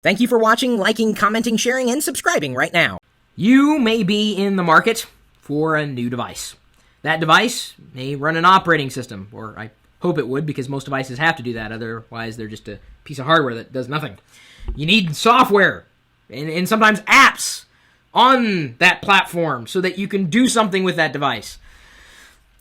Thank you for watching, liking, commenting, sharing, and subscribing right now. You may be in the market for a new device. That device may run an operating system, or I hope it would, because most devices have to do that. Otherwise, they're just a piece of hardware that does nothing. You need software and sometimes apps on that platform so that you can do something with that device.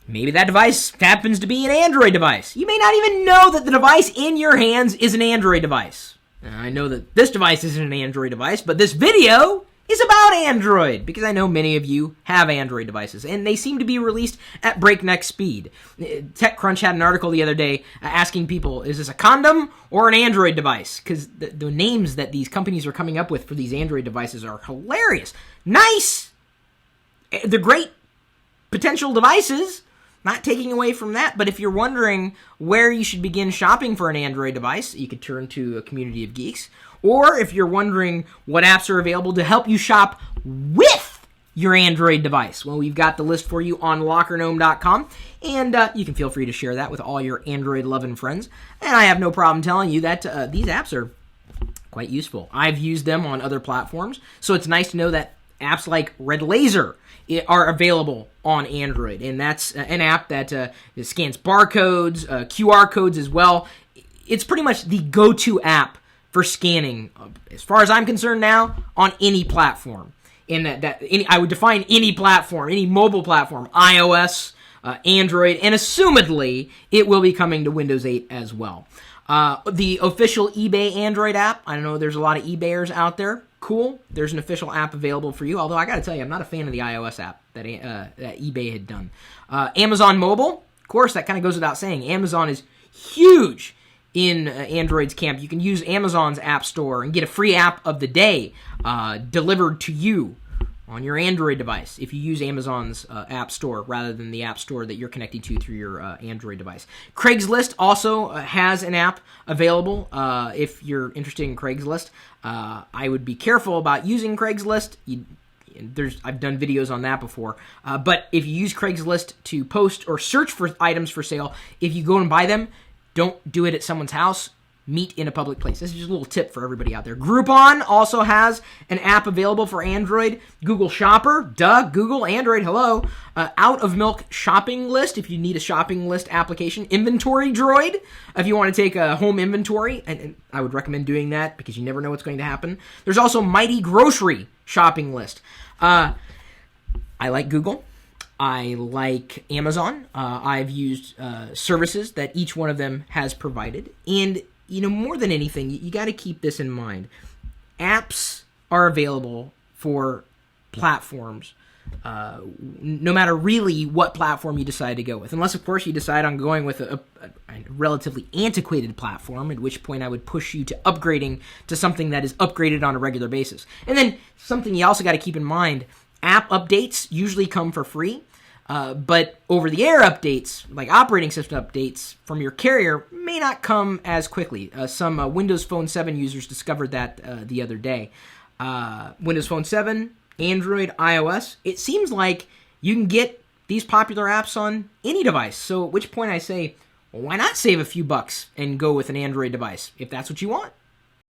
Maybe that device happens to be an Android device. You may not even know that the device in your hands is an Android device. I know that this device isn't an Android device, but this video is about Android, because I know many of you have Android devices, and they seem to be released at breakneck speed. TechCrunch had an article the other day asking people, is this a condom or an Android device? Because the names that these companies are coming up with for these Android devices are hilarious. Nice! They're great potential devices. Not taking away from that, but if you're wondering where you should begin shopping for an Android device, you could turn to a community of geeks. Or if you're wondering what apps are available to help you shop with your Android device, well, we've got the list for you on lockergnome.com, and you can feel free to share that with all your Android-loving friends. And I have no problem telling you that these apps are quite useful. I've used them on other platforms, so it's nice to know that apps like Red Laser are available on Android, and that's an app that scans barcodes, QR codes as well. It's pretty much the go-to app for scanning, as far as I'm concerned now, on any platform. And I would define any platform, any mobile platform, iOS, Android, and assumedly it will be coming to Windows 8 as well. The official eBay Android app, I know there's a lot of eBayers out there. Cool. There's an official app available for you, although I got to tell you, I'm not a fan of the iOS app that eBay had done. Amazon Mobile, of course, that kind of goes without saying. Amazon is huge in Android's camp. You can use Amazon's app store and get a free app of the day delivered to you on your Android device if you use Amazon's app store rather than the app store that you're connecting to through your Android device. Craigslist also has an app available if you're interested in Craigslist. I would be careful about using Craigslist. I've done videos on that before. But if you use Craigslist to post or search for items for sale, if you go and buy them, don't do it at someone's house. Meet in a public place. This is just a little tip for everybody out there. Groupon also has an app available for Android. Google Shopper, Google, Android, hello. Out of Milk shopping list, if you need a shopping list application. Inventory Droid, if you want to take a home inventory, and I would recommend doing that because you never know what's going to happen. There's also Mighty Grocery shopping list. I like Google. I like Amazon. I've used services that each one of them has provided, and more than anything, you got to keep this in mind. Apps are available for platforms, no matter really what platform you decide to go with. Unless, of course, you decide on going with a relatively antiquated platform, at which point I would push you to upgrading to something that is upgraded on a regular basis. And then something you also got to keep in mind, app updates usually come for free. But over-the-air updates, like operating system updates from your carrier, may not come as quickly. Some Windows Phone 7 users discovered that the other day. Windows Phone 7, Android, iOS, it seems like you can get these popular apps on any device. So at which point I say, well, why not save a few bucks and go with an Android device? If that's what you want,